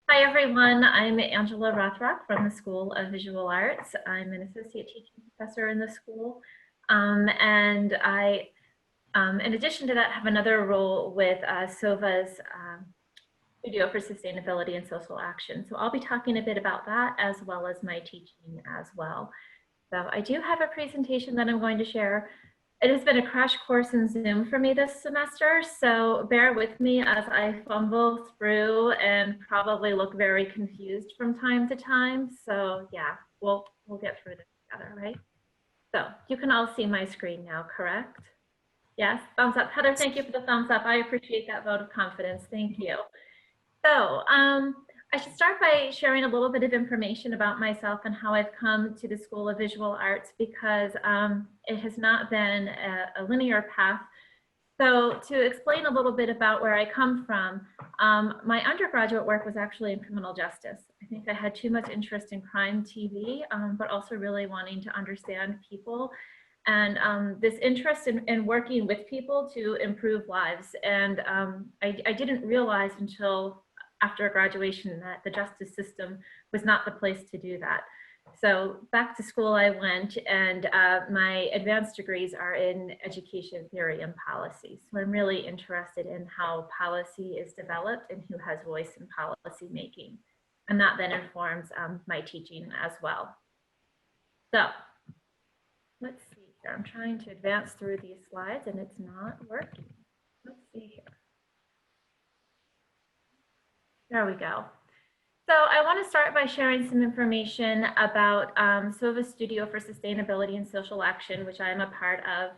Hi everyone, I'm Angela Rothrock from the School of Visual Arts. I'm an associate teaching professor in the school. And I, in addition to that, have another role with SOVA's Studio for Sustainability and Social Action. So I'll be talking a bit about that as well as my teaching as well. So I do have a presentation that I'm going to share. It has been a crash course in Zoom for me this semester, so bear with me as I fumble through and probably look very confused from time to time. So yeah, we'll get through this together, right? So you can all see my screen now, correct? Yes, thumbs up. Heather, thank you for the thumbs up. I appreciate that vote of confidence. Thank you. So I should start by sharing a little bit of information about myself and how I've come to the School of Visual Arts because it has not been a linear path. So to explain a little bit about where I come from, my undergraduate work was actually in criminal justice. I think I had too much interest in crime TV, but also really wanting to understand people and this interest in working with people to improve lives. And I didn't realize until after graduation that the justice system was not the place to do that. So back to school I went, and my advanced degrees are in education theory and policy. So I'm really interested in how policy is developed and who has voice in policy making. And that then informs my teaching as well. So let's see here. I'm trying to advance through these slides and it's not working. Let's see here. There we go. So I want to start by sharing some information about SOVA Studio for Sustainability and Social Action, which I am a part of.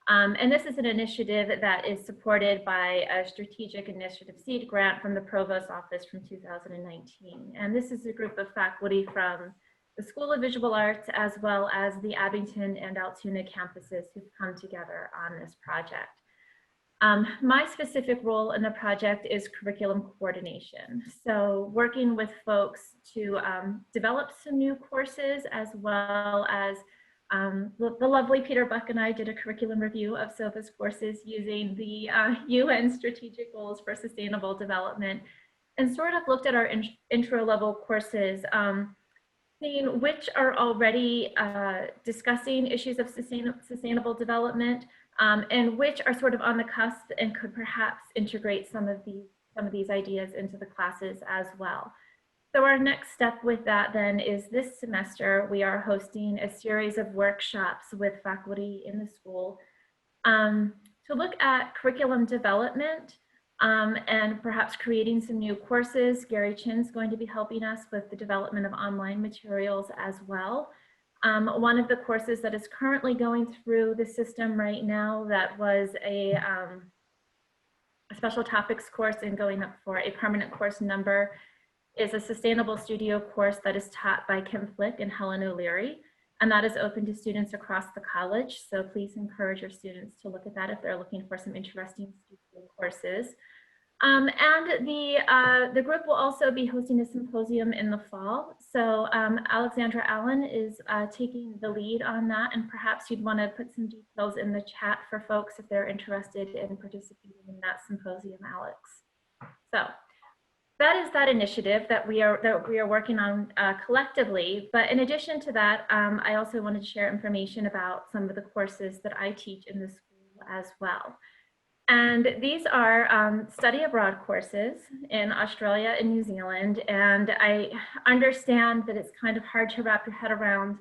And this is an initiative that is supported by a Strategic Initiative Seed grant from the Provost's Office from 2019. And this is a group of faculty from the School of Visual Arts, as well as the Abington and Altoona campuses who've come together on this project. My specific role in the project is curriculum coordination. So working with folks to develop some new courses, as well as the lovely Peter Buck and I did a curriculum review of SOVA's courses using the UN Strategic Goals for Sustainable Development, and sort of looked at our intro level courses, seeing which are already discussing issues of sustainable development, and which are sort of on the cusp and could perhaps integrate some of these ideas into the classes as well. So our next step with that then is this semester, we are hosting a series of workshops with faculty in the school to look at curriculum development and perhaps creating some new courses. Gary Chin's going to be helping us with the development of online materials as well. One of the courses that is currently going through the system right now that was a special topics course and going up for a permanent course number is a sustainable studio course that is taught by Kim Flick and Helen O'Leary. And that is open to students across the college. So please encourage your students to look at that if they're looking for some interesting studio courses. And the group will also be hosting a symposium in the fall. So Alexandra Allen is taking the lead on that, and perhaps you'd want to put some details in the chat for folks if they're interested in participating in that symposium, Alex. So that is that initiative that we are working on collectively. But in addition to that, I also wanted to share information about some of the courses that I teach in the school as well. And these are study abroad courses in Australia and New Zealand. And I understand that it's kind of hard to wrap your head around,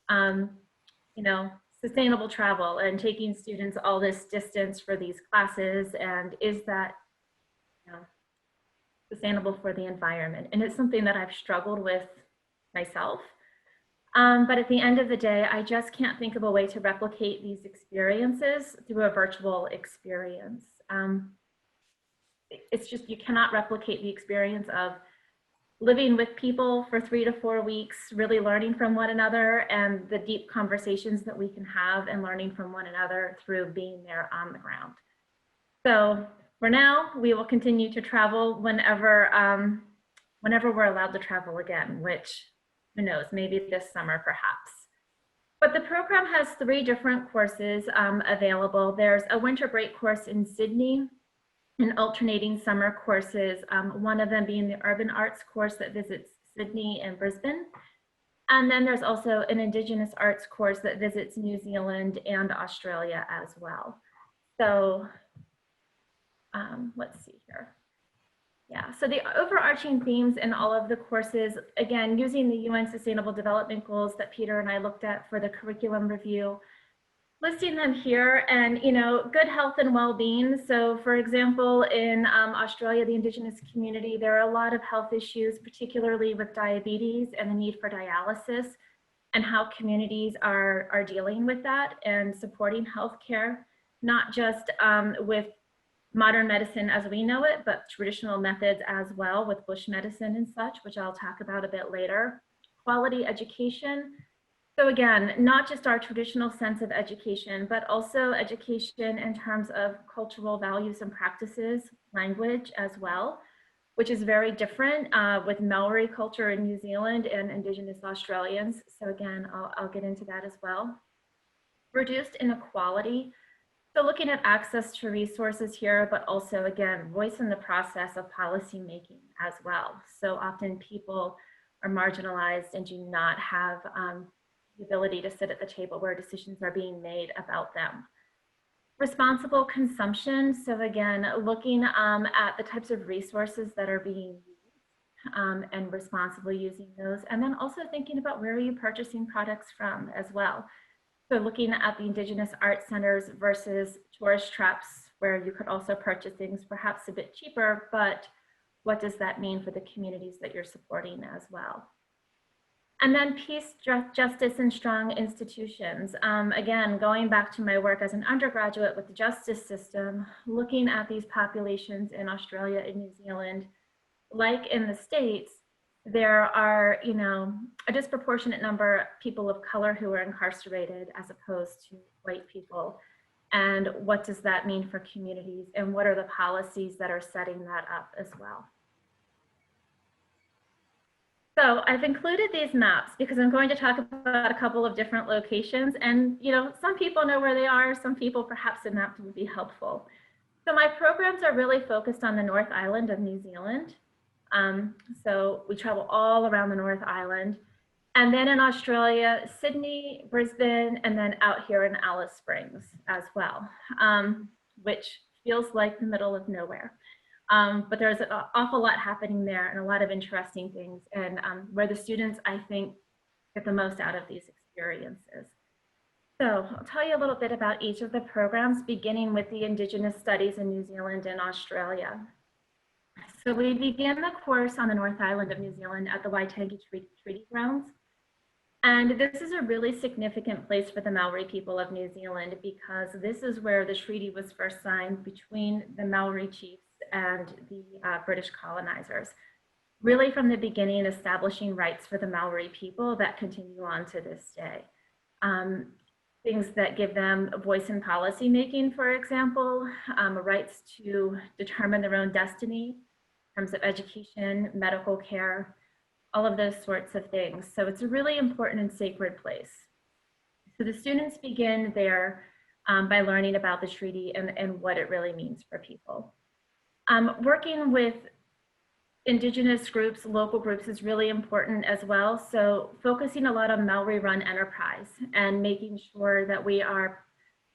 you know, sustainable travel and taking students all this distance for these classes. And is that, you know, sustainable for the environment? And it's something that I've struggled with myself. But at the end of the day, I just can't think of a way to replicate these experiences through a virtual experience. It's just, you cannot replicate the experience of living with people for 3 to 4 weeks, really learning from one another, and the deep conversations that we can have and learning from one another through being there on the ground. So for now, we will continue to travel whenever we're allowed to travel again, which, who knows, maybe this summer perhaps. But the program has 3 different courses available. There's a winter break course in Sydney, in alternating summer courses, one of them being the urban arts course that visits Sydney and Brisbane. And then there's also an Indigenous arts course that visits New Zealand and Australia as well. So let's see here. Yeah, so the overarching themes in all of the courses, again, using the UN Sustainable Development Goals that Peter and I looked at for the curriculum review, listing them here, and good health and well-being. So for example, in Australia, the Indigenous community, there are a lot of health issues, particularly with diabetes and the need for dialysis, and how communities are dealing with that and supporting healthcare, not just with modern medicine as we know it, but traditional methods as well with bush medicine and such, which I'll talk about a bit later. Quality education. So again, not just our traditional sense of education, but also education in terms of cultural values and practices, language as well, which is very different with Maori culture in New Zealand and Indigenous Australians. So again, I'll get into that as well. Reduced inequality. So looking at access to resources here, but also again, voice in the process of policy making as well. So often people are marginalized and do not have the ability to sit at the table where decisions are being made about them. Responsible consumption. So again, looking at the types of resources that are being used and responsibly using those. And then also thinking about where are you purchasing products from as well. So looking at the Indigenous art centers versus tourist traps, where you could also purchase things perhaps a bit cheaper, but what does that mean for the communities that you're supporting as well? And then peace, justice, and strong institutions. Again, going back to my work as an undergraduate with the justice system, looking at these populations in Australia and New Zealand, like in the States, there are, a disproportionate number of people of color who are incarcerated as opposed to white people. And what does that mean for communities? And what are the policies that are setting that up as well? So I've included these maps because I'm going to talk about a couple of different locations. And, some people know where they are. Some people, perhaps a map would be helpful. So my programs are really focused on the North Island of New Zealand. So we travel all around the North Island. And then in Australia, Sydney, Brisbane, and then out here in Alice Springs as well, which feels like the middle of nowhere. But there's an awful lot happening there and a lot of interesting things, and where the students, I think, get the most out of these experiences. So I'll tell you a little bit about each of the programs, beginning with the Indigenous Studies in New Zealand and Australia. So we begin the course on the North Island of New Zealand at the Waitangi Treaty Grounds. And this is a really significant place for the Maori people of New Zealand because this is where the treaty was first signed between the Maori chiefs and the British colonizers. Really from the beginning, establishing rights for the Maori people that continue on to this day. Things that give them a voice in policy making, for example, rights to determine their own destiny in terms of education, medical care, all of those sorts of things. So it's a really important and sacred place. So the students begin there by learning about the treaty and what it really means for people. Working with Indigenous groups, local groups is really important as well. So focusing a lot on Maori run enterprise and making sure that we are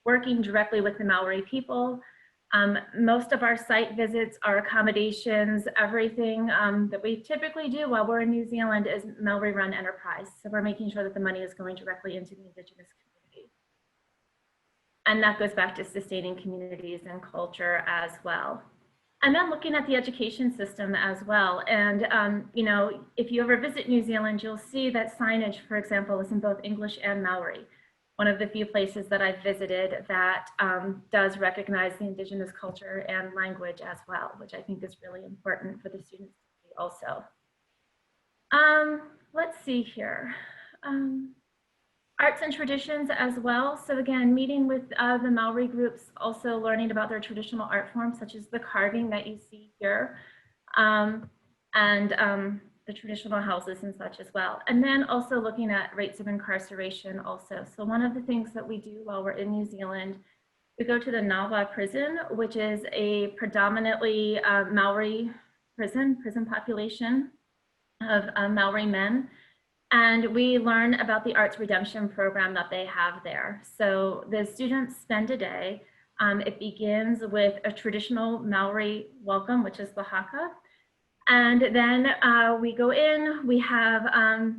working directly with the Maori people. Most of our site visits, our accommodations, everything that we typically do while we're in New Zealand is Maori run enterprise. So we're making sure that the money is going directly into the Indigenous community. And that goes back to sustaining communities and culture as well. And then looking at the education system as well. And, if you ever visit New Zealand, you'll see that signage, for example, is in both English and Maori. One of the few places that I've visited that does recognize the Indigenous culture and language as well, which I think is really important for the students to see also. Let's see here. Arts and traditions as well. So again, meeting with the Maori groups, also learning about their traditional art forms, such as the carving that you see here, and the traditional houses and such as well. And then also looking at rates of incarceration also. So one of the things that we do while we're in New Zealand We go to the Nawa prison, which is a predominantly Maori prison population of Maori men. And we learn about the Arts Redemption program that they have there. So the students spend a day. It begins with a traditional Maori welcome, which is the haka. And then we go in, we have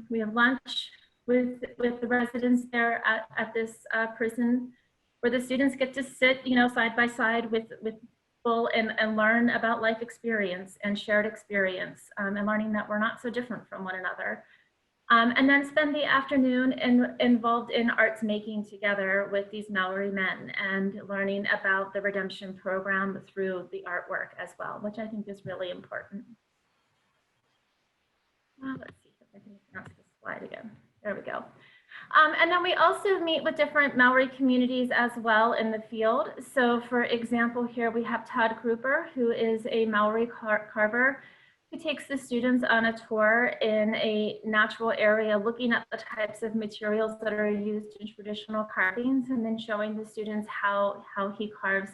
lunch with the residents there at this prison, where the students get to sit, side by side with people and learn about life experience and shared experience, and learning that we're not so different from one another. And then spend the afternoon involved in arts making together with these Maori men and learning about the redemption program through the artwork as well, which I think is really important. Let's see if I can pronounce this slide again. There we go. And then we also meet with different Maori communities as well in the field. So for example, here we have Todd Grouper, who is a Maori carver, who takes the students on a tour in a natural area, looking at the types of materials that are used in traditional carvings, and then showing the students how he carves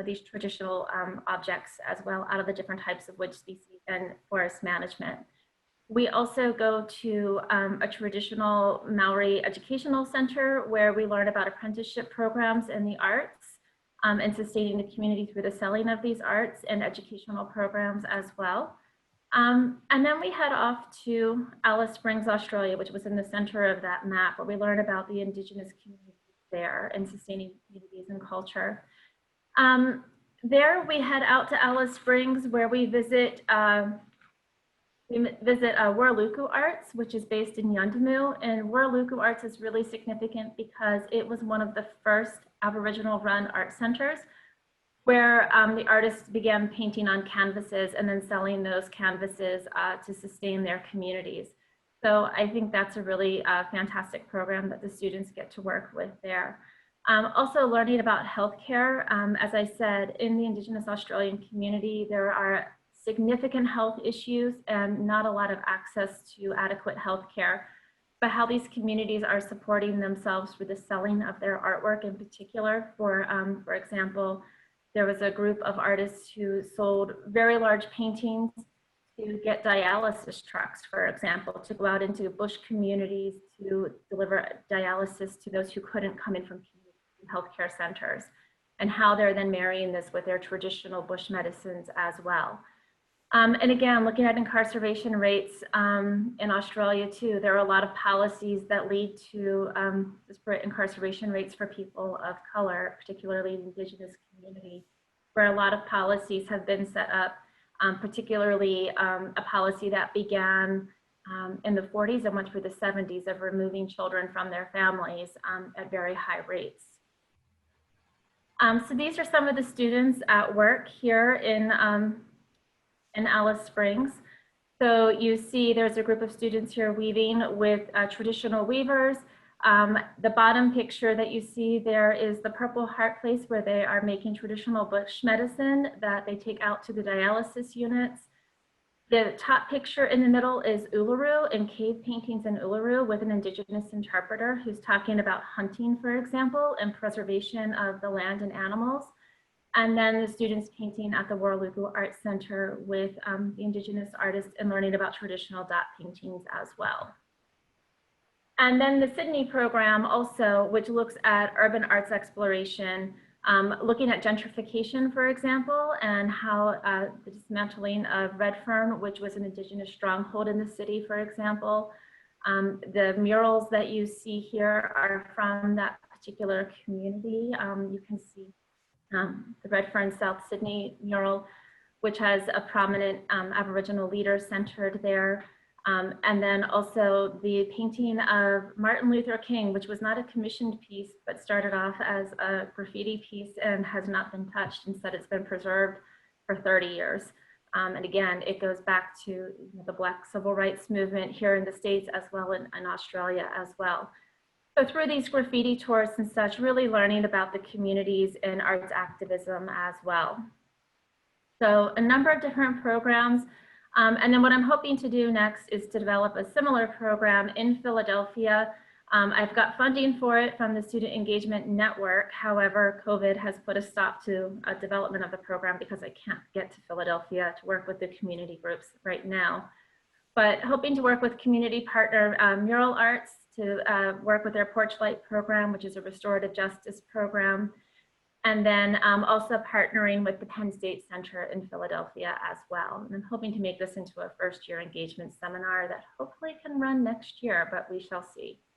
these traditional objects as well out of the different types of wood species and forest management. We also go to a traditional Maori educational center where we learn about apprenticeship programs in the arts and sustaining the community through the selling of these arts and educational programs as well. And then we head off to Alice Springs, Australia, which was in the center of that map, where we learn about the Indigenous communities there and sustaining communities and culture. There we head out to Alice Springs, where we visit Wuraluku Arts, which is based in Yundamu. And Wuraluku Arts is really significant because it was one of the first Aboriginal run art centers where the artists began painting on canvases and then selling those canvases to sustain their communities. So I think that's a really fantastic program that the students get to work with there. Also learning about healthcare. As I said, in the Indigenous Australian community, there are significant health issues and not a lot of access to adequate healthcare, but how these communities are supporting themselves through the selling of their artwork in particular. For example, there was a group of artists who sold very large paintings to get dialysis trucks, for example, to go out into bush communities to deliver dialysis to those who couldn't come in from healthcare centers, and how they're then marrying this with their traditional bush medicines as well. And again, looking at incarceration rates in Australia too, there are a lot of policies that lead to disparate incarceration rates for people of color, particularly the Indigenous community, where a lot of policies have been set up, particularly a policy that began in the 40s and went through the 70s of removing children from their families at very high rates. So these are some of the students at work here in Alice Springs. So you see there's a group of students here weaving with traditional weavers. The bottom picture that you see there is the Purple Heart place where they are making traditional bush medicine that they take out to the dialysis units. The top picture in the middle is Uluru and cave paintings in Uluru with an Indigenous interpreter who's talking about hunting, for example, and preservation of the land and animals. And then the students painting at the Wuraluku Art Center with the Indigenous artists and learning about traditional dot paintings as well. And then the Sydney program also, which looks at urban arts exploration, looking at gentrification, for example, and how the dismantling of Redfern, which was an Indigenous stronghold in the city, for example. The murals that you see here are from that particular community. You can see the Redfern South Sydney mural, which has a prominent Aboriginal leader centered there. And then also the painting of Martin Luther King, which was not a commissioned piece, but started off as a graffiti piece and has not been touched. Instead, it's been preserved for 30 years. And again, it goes back to the Black civil rights movement here in the States as well in Australia as well. So through these graffiti tours and such, really learning about the communities and arts activism as well. So a number of different programs. And then what I'm hoping to do next is to develop a similar program in Philadelphia I've got funding for it from the Student Engagement Network. However, COVID has put a stop to development of the program because I can't get to Philadelphia to work with the community groups right now. But hoping to work with community partner Mural Arts to work with their Porch Light program, which is a restorative justice program. And then also partnering with the Penn State Center in Philadelphia as well. And I'm hoping to make this into a first-year engagement seminar that hopefully can run next year, but we shall see.